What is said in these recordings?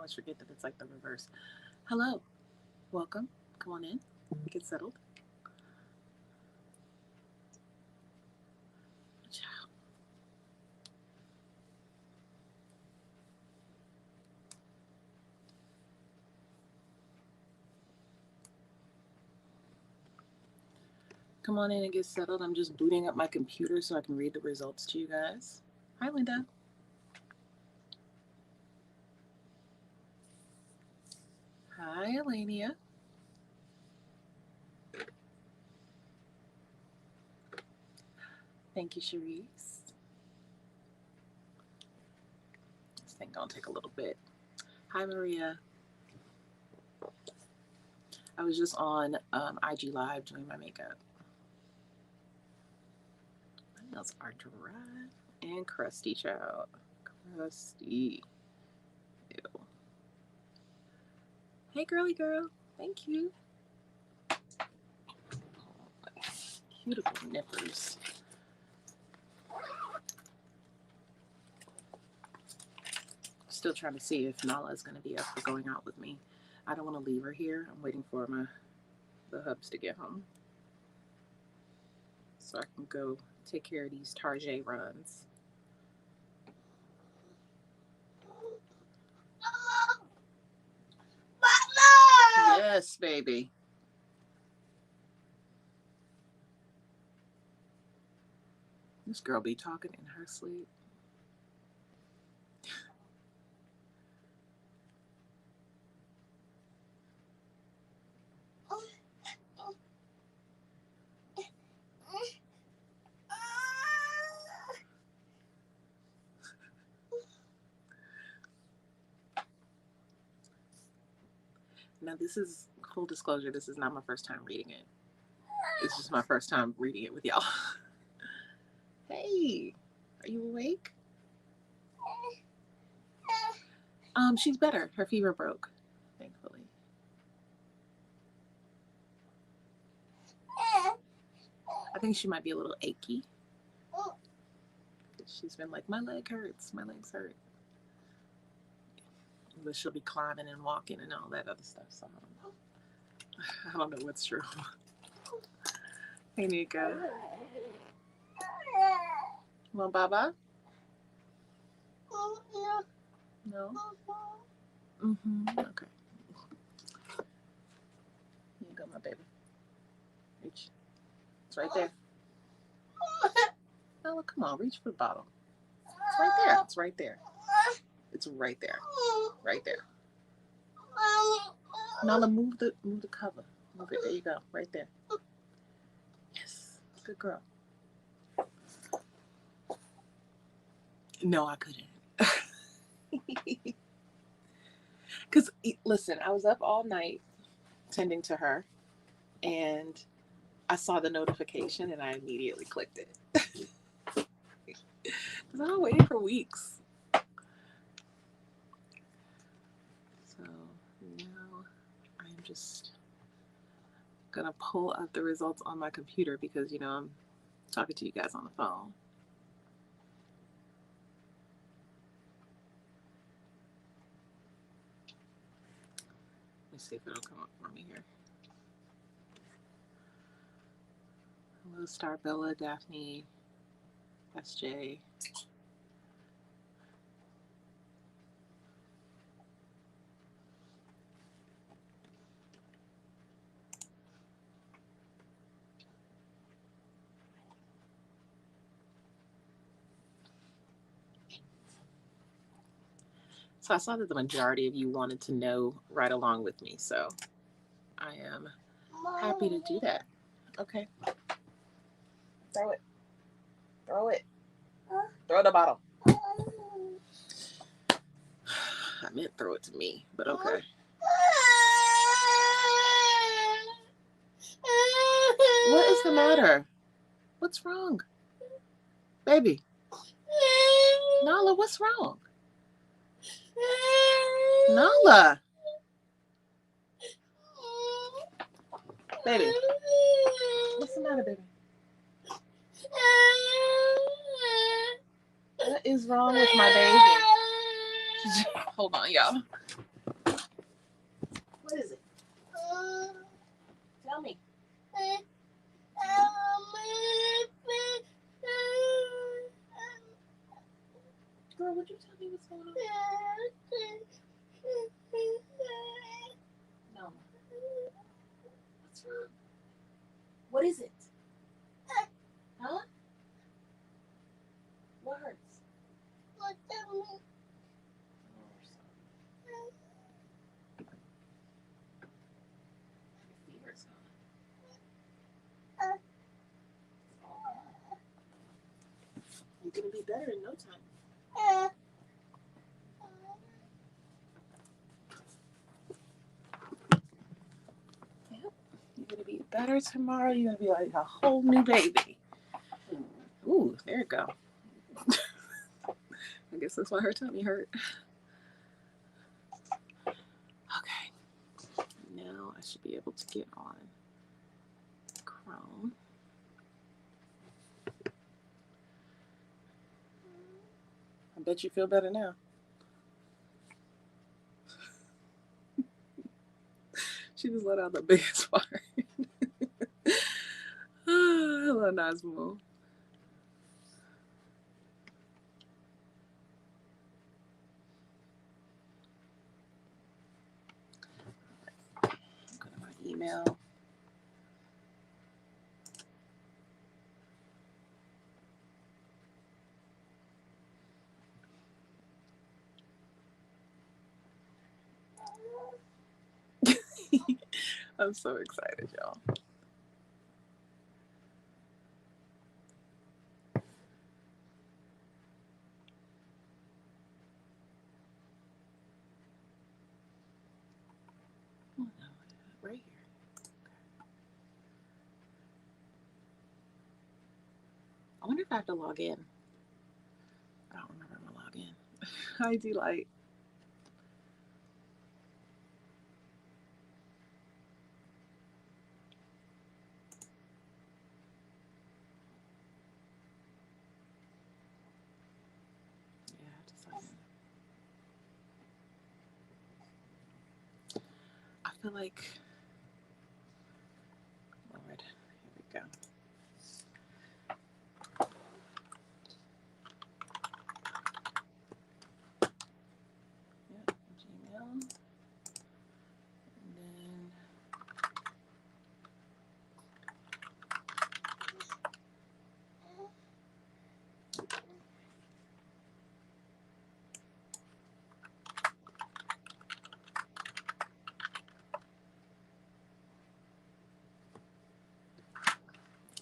always forget that it's like the reverse. Hello. Welcome. Come on in. Get settled. Ciao. Come on in and get settled. I'm just booting up my computer so I can read the results to you guys. Hi, Linda. Hi, Elenia. Thank you, Cherise. This thing gonna take a little bit. Hi, Maria. I was just on IG Live doing my makeup. My nails are dry and crusty, child. Crusty. Ew. Hey, girly girl. Thank you. Beautiful nippers. Still trying to see if Nala is going to be up for going out with me. I don't want to leave her here. I'm waiting for the hubs to get home so I can go take care of these Target runs. Yes, baby. This girl be talking in her sleep. Now, this is full disclosure. This is not my first time reading it. It's just my first time reading it with y'all. Hey, are you awake? She's better. Her fever broke, thankfully. I think she might be a little achy. She's been like, my leg hurts. My legs hurt. But she'll be climbing and walking and all that other stuff. So I don't know what's true. Hey, Nika. Well, Baba? No? Okay. Here you go, my baby. Reach. It's right there. Oh, come on. Reach for the bottle. It's right there. It's right there. It's right there. Right there. Nala, move the cover. Move it. There you go. Right there. Yes. Good girl. No, I couldn't. Because, listen, I was up all night tending to her, and I saw the notification, and I immediately clicked it. Because I was waiting for weeks. So now I'm just going to pull up the results on my computer because, you know, I'm talking to you guys on the phone. Let me see if it'll come up for me here. Hello, Starbella, Daphne, SJ. So I saw that the majority of you wanted to know right along with me, so I am happy to do that. Okay. Throw it. Throw it. Throw the bottle. I meant throw it to me, but okay. What is the matter? What's wrong? Baby. Nala, what's wrong? Nala. Baby. What's the matter, baby? What is wrong with my baby? Hold on, y'all. Tell me. Girl, would you tell me what's going on? No. What's wrong? What is it? Huh? What hurts? Oh, your fever's gone. You're gonna be better in no time. Yep. You're gonna be better tomorrow. You're gonna be like a whole new baby. Ooh, there you go. I guess that's why her tummy hurt. Okay. Now I should be able to get on Chrome. I bet you feel better now. She just let out the biggest fart. Hello, Nazmo. Go to my email. I'm so excited, y'all. Oh, no, right here. I wonder if I have to log in. I don't remember my login. I do like. Yeah, I have to sign in. I feel like. Lord, here we go. Yep, Gmail. And then.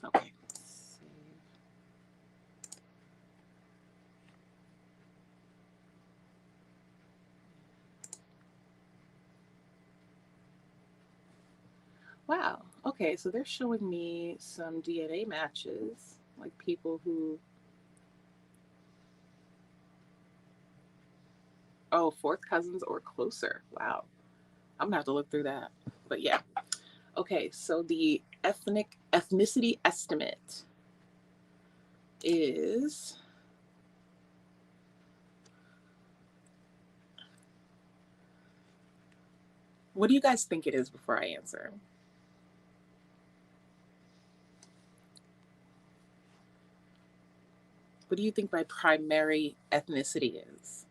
Okay. Save. Wow. Okay, so they're showing me some DNA matches, like people who. Oh, fourth cousins or closer. Wow. I'm gonna have to look through that. But yeah. Okay, so the ethnicity estimate is what do you guys think it is before I answer? What do you think my primary ethnicity is?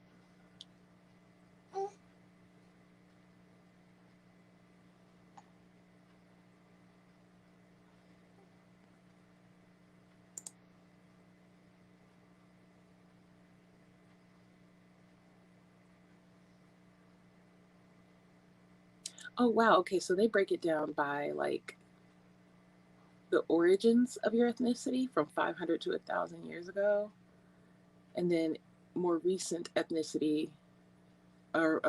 Oh, wow. Okay, so they break it down by like the origins of your ethnicity from 500 to 1,000 years ago, and then more recent ethnicity or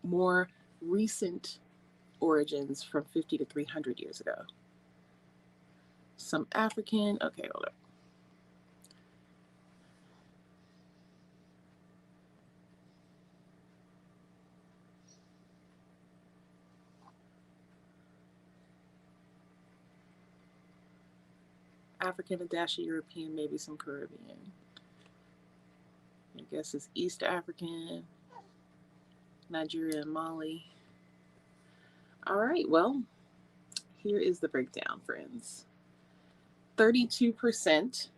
more recent origins from 50 to 300 years ago. Some African. Okay, hold up. African, a dash of European, maybe some Caribbean. I guess it's East African, Nigeria, and Mali. All right, well, here is the breakdown, friends. 32%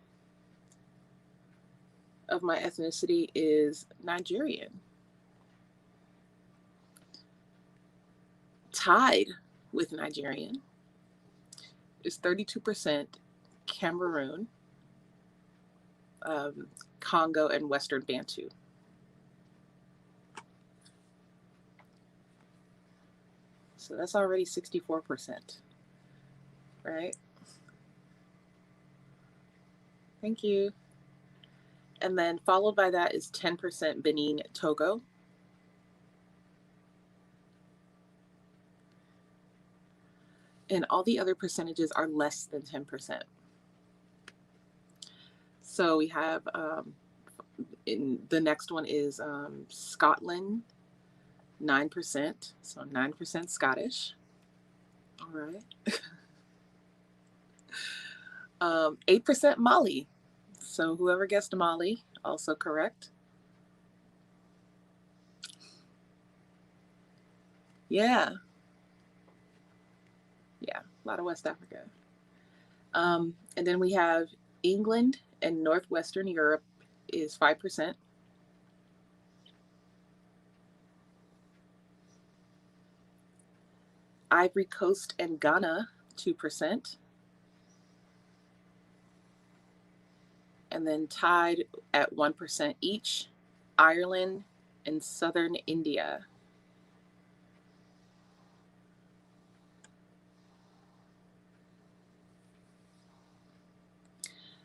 of my ethnicity is Nigerian. Tied with Nigerian is 32% Cameroon, Congo, and Western Bantu. So that's already 64%, right? Thank you. And then followed by that is 10% Benin, Togo. And all the other percentages are less than 10%. So we have, the next one is Scotland, 9%. So 9% Scottish. All right. 8% Mali. So whoever guessed Mali, also correct. Yeah. Yeah, a lot of West Africa. And then we have England and Northwestern Europe is 5%. Ivory Coast and Ghana, 2%. And then tied at 1% each, Ireland and Southern India.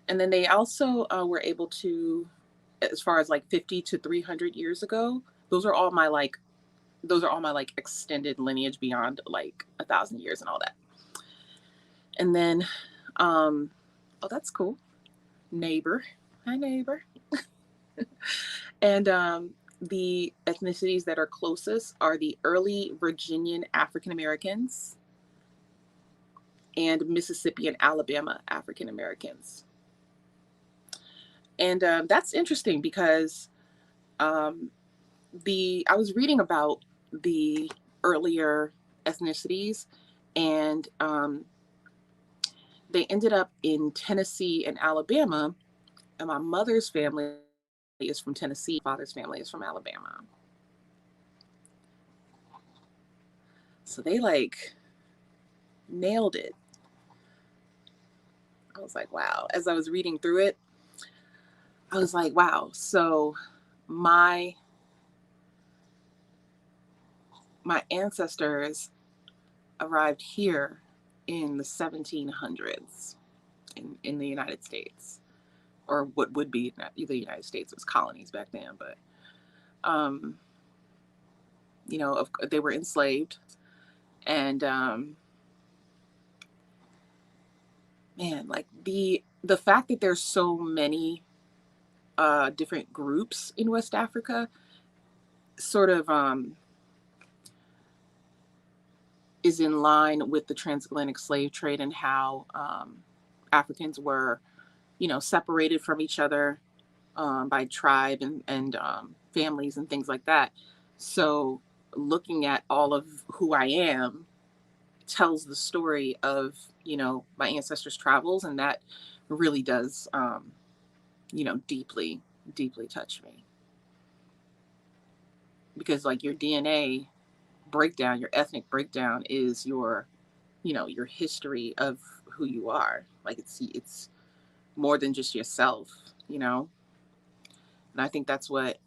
And then they also were able to, as far as like 50 to 300 years ago, those are all my extended lineage beyond like 1,000 years and all that. And then, oh, that's cool. Neighbor. Hi, neighbor. And the ethnicities that are closest are the early Virginian African Americans and Mississippi and Alabama African Americans. And that's interesting because I was reading about the earlier ethnicities, and they ended up in Tennessee and Alabama, and my mother's family is from Tennessee, father's family is from Alabama. So they like nailed it. I was like, wow. As I was reading through it, I was like, wow. So my ancestors arrived here in the 1700s in the United States, or what would be the United States. It was colonies back then, but you know, they were enslaved, and man, like the fact that there's so many different groups in West Africa sort of is in line with the transatlantic slave trade and how Africans were, you know, separated from each other by tribe and families and things like that. So looking at all of who I am tells the story of, you know, my ancestors' travels, and that really does, you know, deeply, deeply touch me. Because like your DNA breakdown, your ethnic breakdown is your, you know, your history of who you are. Like it's more than just yourself, you know? And I think that's what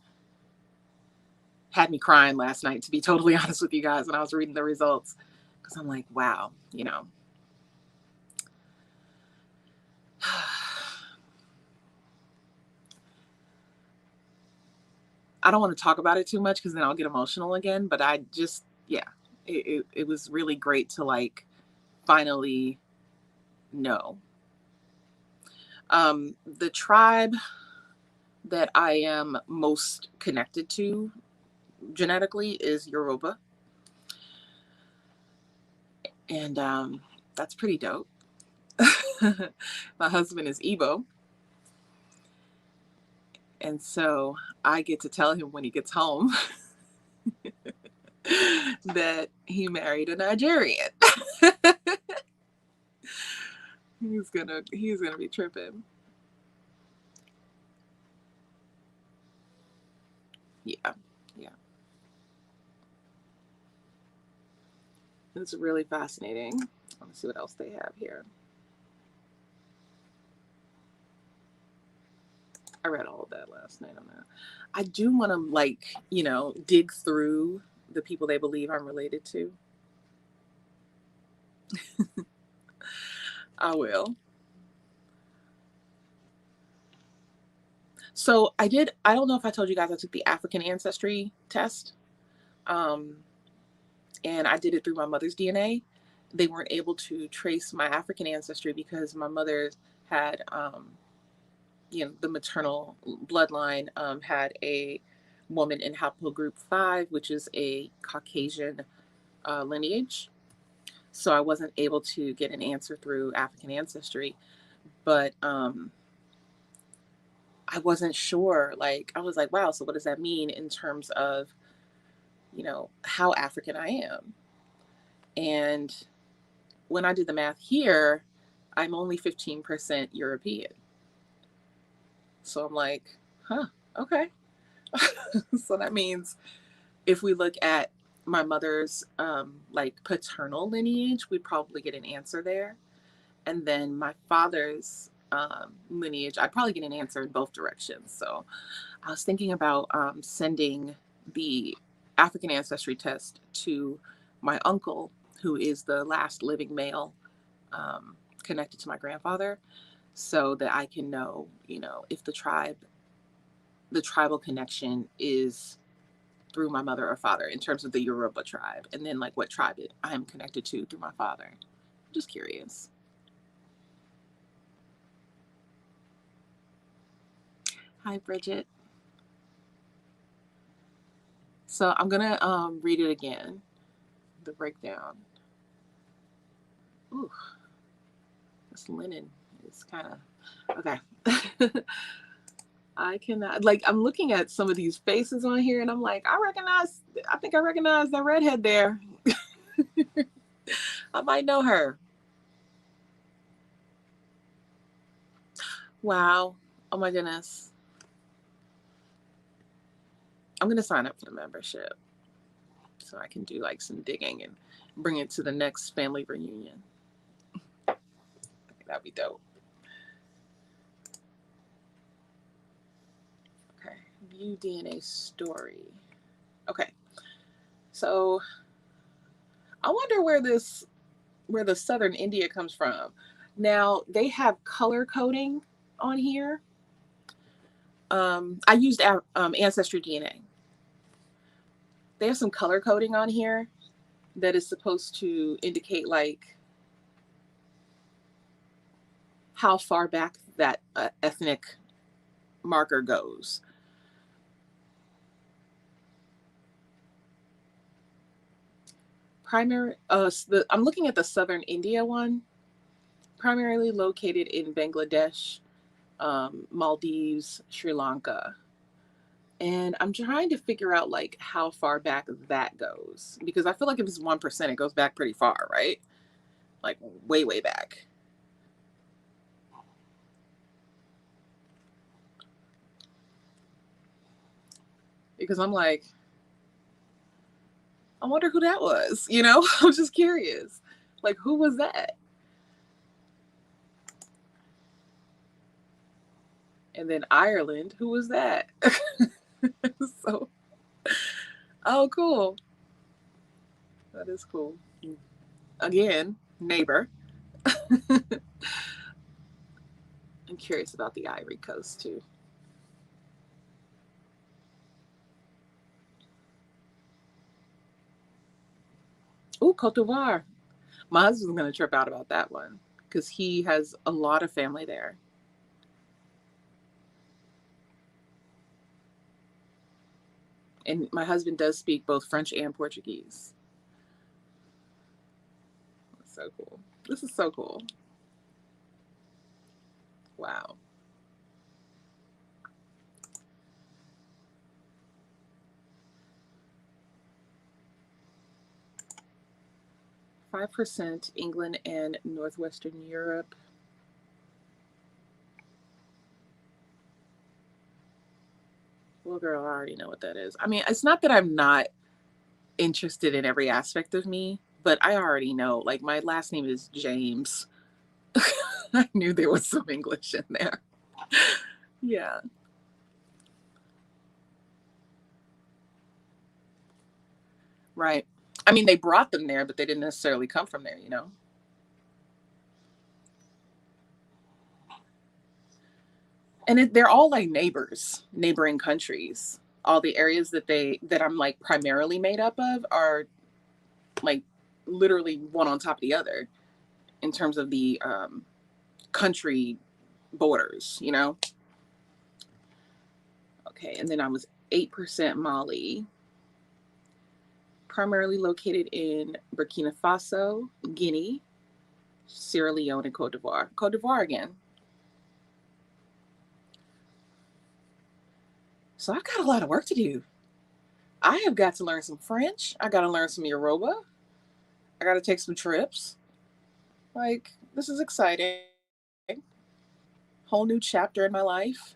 had me crying last night, to be totally honest with you guys, when I was reading the results, because I'm like, wow, you know. I don't want to talk about it too much because then I'll get emotional again, but I just, yeah, it was really great to like finally know. The tribe that I am most connected to genetically is Yoruba. And that's pretty dope. My husband is Igbo. And so I get to tell him when he gets home that he married a Nigerian. He's gonna be tripping. Yeah, yeah. It's really fascinating. Let's see what else they have here. I read all of that last night on that. I do want to, like, you know, dig through the people they believe I'm related to. I will. So I don't know if I told you guys I took the African ancestry test. And I did it through my mother's DNA. They weren't able to trace my African ancestry because my mother had, you know, the maternal bloodline had a woman in haplogroup 5, which is a Caucasian lineage. So I wasn't able to get an answer through African ancestry, but I wasn't sure. Like, I was like, wow, so what does that mean in terms of, you know, how African I am? And when I did the math here, I'm only 15% European. So I'm like, huh, okay. So that means if we look at my mother's like paternal lineage, we'd probably get an answer there. And then my father's lineage, I'd probably get an answer in both directions. So I was thinking about sending the African ancestry test to my uncle, who is the last living male connected to my grandfather, so that I can know, you know, if the tribal connection is through my mother or father in terms of the Yoruba tribe, and then like what tribe I'm connected to through my father. I'm just curious. Hi, Bridget. So I'm gonna read it again, the breakdown. Ooh, this linen is kind of okay. I cannot, like, I'm looking at some of these faces on here and I'm like, I think I recognize that redhead there. I might know her. Wow. Oh my goodness. I'm going to sign up for the membership so I can do like some digging and bring it to the next family reunion. I think that'd be dope. Okay. View DNA story. Okay. So I wonder where the southern India comes from. Now they have color coding on here. I used Ancestry DNA. They have some color coding on here that is supposed to indicate like how far back that ethnic marker goes. I'm looking at the southern India one, primarily located in Bangladesh, Maldives, Sri Lanka. And I'm trying to figure out like how far back that goes, because I feel like if it's 1%, it goes back pretty far, right? Like way, way back. Because I'm like, I wonder who that was, you know? I'm just curious. Like, who was that? And then Ireland, who was that? So, oh, cool. That is cool. Again, neighbor. I'm curious about the Ivory Coast too. Oh, Cote d'Ivoire. My husband's going to trip out about that one because he has a lot of family there. And my husband does speak both French and Portuguese. That's so cool. This is so cool. Wow. 5% England and Northwestern Europe. Well, girl, I already know what that is. I mean, it's not that I'm not interested in every aspect of me, but I already know. Like, my last name is James. I knew there was some English in there. Yeah. Right. I mean, they brought them there, but they didn't necessarily come from there, you know? And they're all like neighboring countries. All the areas that I'm like primarily made up of are like literally one on top of the other in terms of the country borders, you know? Okay, and then I was 8% Mali, primarily located in Burkina Faso, Guinea, Sierra Leone, and Cote d'Ivoire. Cote d'Ivoire again. So I've got a lot of work to do. I have got to learn some French. I got to learn some Yoruba. I got to take some trips. Like, this is exciting. Whole new chapter in my life.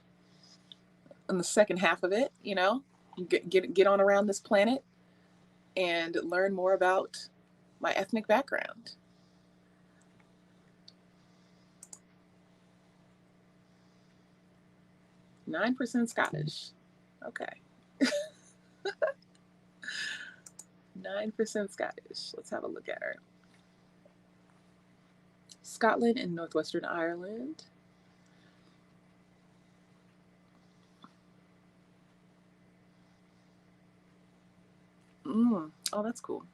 In the second half of it, you know, get on around this planet and learn more about my ethnic background. 9% Scottish. Okay. 9% Scottish. Let's have a look at her. Scotland and Northwestern Ireland. Oh, that's cool.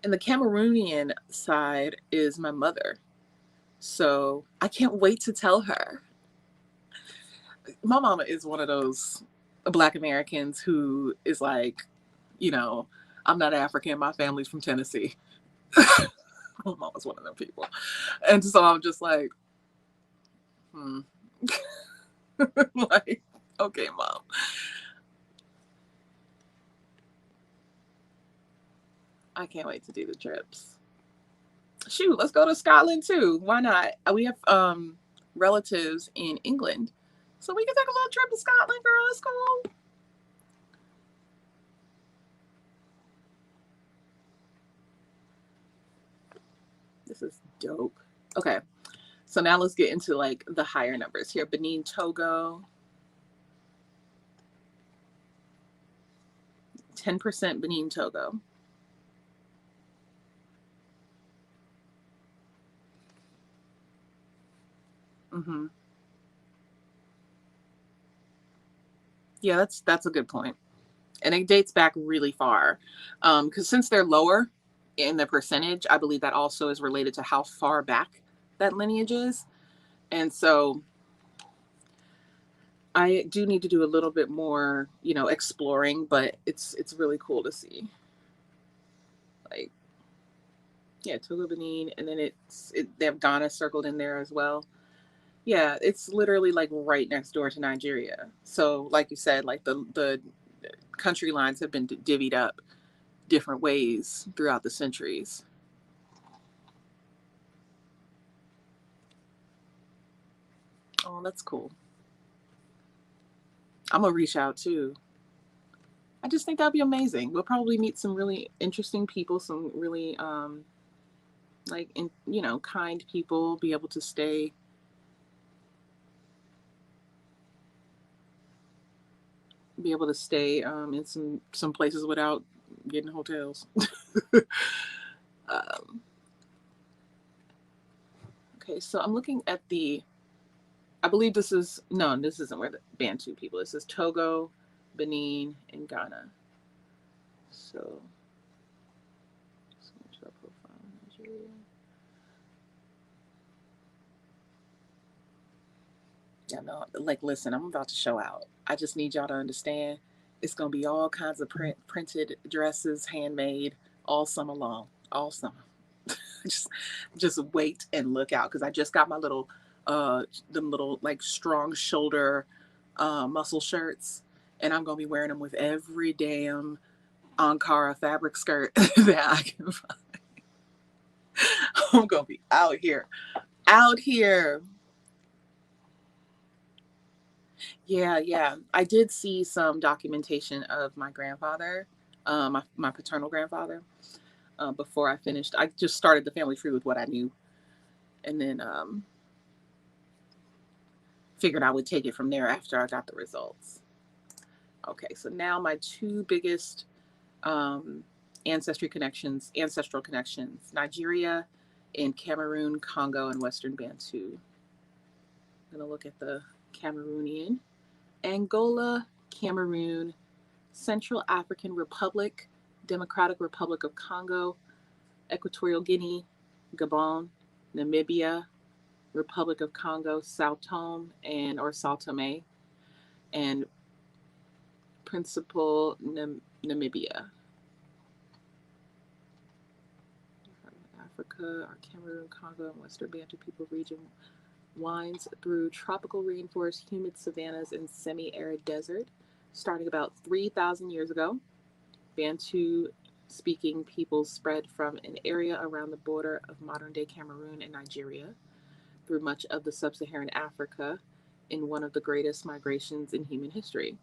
And the Cameroonian side is my mother. So I can't wait to tell her. My mama is one of those Black Americans who is like, you know, I'm not African, my family's from Tennessee. My mama's one of them people. And so I'm just like, like, okay, mom. I can't wait to do the trips. Shoot, let's go to Scotland too. Why not? We have relatives in England. So we can take a little trip to Scotland, girl. It's cool. This is dope. Okay. So now let's get into like the higher numbers here. Benin, Togo. 10% Benin, Togo. Mm-hmm. Yeah, that's a good point. And it dates back really far. Because since they're lower in the percentage, I believe that also is related to how far back that lineage is. And so I do need to do a little bit more, you know, exploring, but it's really cool to see. Like, yeah, Togo, Benin, and then they have Ghana circled in there as well. Yeah, it's literally like right next door to Nigeria. So, like you said, like the country lines have been divvied up different ways throughout the centuries. Oh, that's cool. I'm gonna reach out too. I just think that'd be amazing. We'll probably meet some really interesting people, some really like you know, kind people, be able to stay in some places without getting hotels. um, okay, so I'm looking at I believe this isn't where the Bantu people. This is Togo, Benin, and Ghana. So, profile, Nigeria. Yeah, no, like, listen, I'm about to show out. I just need y'all to understand. It's gonna be all kinds of printed dresses, handmade, all summer long, all summer. just, just wait and look out, because I just got my little, them little like strong shoulder, muscle shirts, and I'm gonna be wearing them with every damn Ankara fabric skirt that I can find. I'm gonna be out here. Yeah. I did see some documentation of my grandfather, my paternal grandfather, before I finished. I just started the family tree with what I knew, and then figured I would take it from there after I got the results. Okay, so now my two biggest ancestral connections, Nigeria and Cameroon, Congo, and Western Bantu. I'm going to look at the Cameroonian. Angola, Cameroon, Central African Republic, Democratic Republic of Congo, Equatorial Guinea, Gabon, Namibia, Republic of Congo, Sao Tome Sao Tome, and Principal Namibia. Africa, our Cameroon, Congo, and Western Bantu people region winds through tropical rainforest, humid savannas, and semi-arid desert. Starting about 3,000 years ago, Bantu-speaking peoples spread from an area around the border of modern-day Cameroon and Nigeria through much of the sub-Saharan Africa in one of the greatest migrations in human history.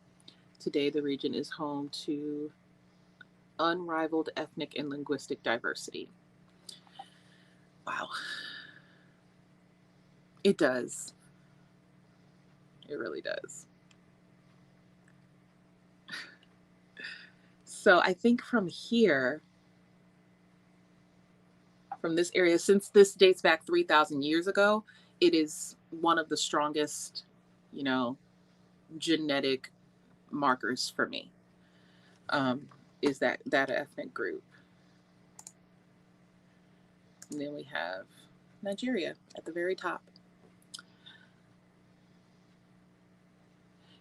Today, the region is home to unrivaled ethnic and linguistic diversity. Wow. It does. It really does. So I think from here, from this area, since this dates back 3,000 years ago, it is one of the strongest, genetic markers for me, is that ethnic group. And then we have Nigeria at the very top.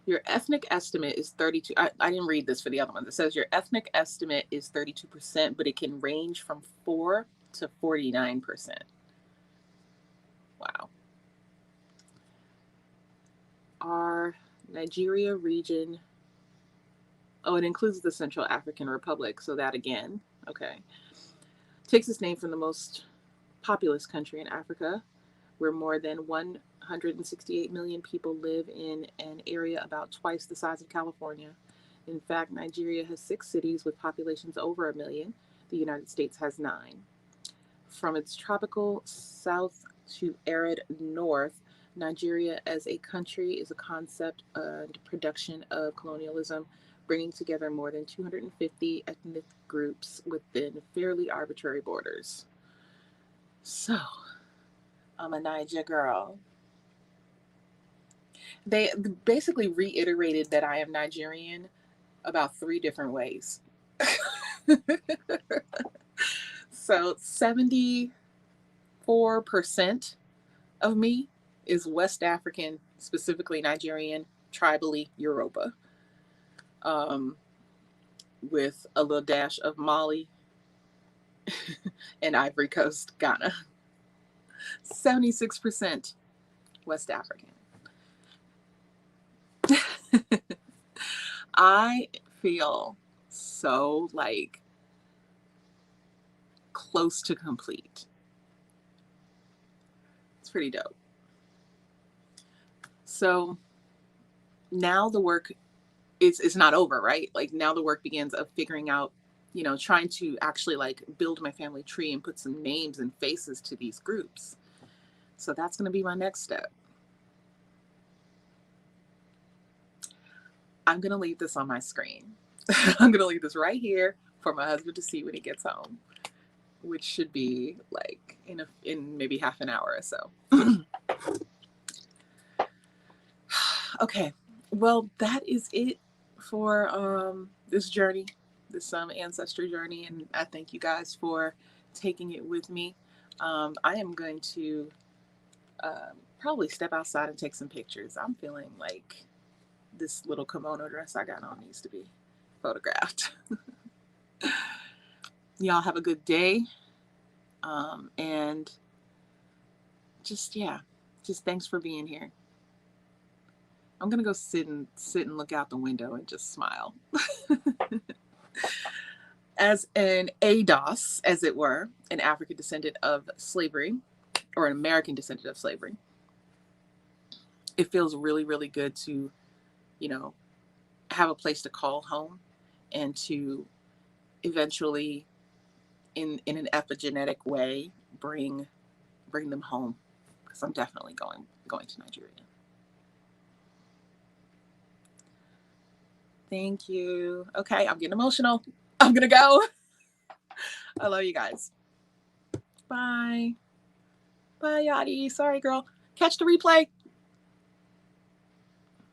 Your ethnic estimate is 32. I didn't read this for the other one. It says your ethnic estimate is 32%, but it can range from 4 to 49%. Wow. Our Nigeria region, it includes the Central African Republic. So that again, okay, takes its name from the most populous country in Africa, where more than 168 million people live in an area about twice the size of California. In fact, Nigeria has 6 cities with populations over 1 million. The United States has 9. From its tropical south to arid north, Nigeria as a country is a concept and production of colonialism, bringing together more than 250 ethnic groups within fairly arbitrary borders. So, I'm a Niger girl. They basically reiterated that I am Nigerian about 3 different ways. So 74% of me is West African, specifically Nigerian, tribally Yoruba, with a little dash of Mali and Ivory Coast, Ghana. 76% West African. I feel so close to complete. It's pretty dope. So now the work is not over, right? Now the work begins of figuring out, trying to actually build my family tree and put some names and faces to these groups. So that's going to be my next step. I'm going to leave this on my screen. I'm going to leave this right here for my husband to see when he gets home, which should be in maybe half an hour or so. Okay. Well, that is it for this journey, this ancestry journey, and I thank you guys for taking it with me. I am going to probably step outside and take some pictures. I'm feeling like this little kimono dress I got on needs to be photographed. Y'all have a good day, and just thanks for being here. I'm gonna go sit and look out the window and just smile. As an ADOS, as it were, an African descendant of slavery, or an American descendant of slavery, it feels really, really good to you know, have a place to call home, and to eventually, in an epigenetic way, bring them home, because I'm definitely going to Nigeria. Thank you. Okay, I'm getting emotional. I'm gonna go. I love you guys. Bye. Bye, Yadi. Sorry, girl. Catch the replay.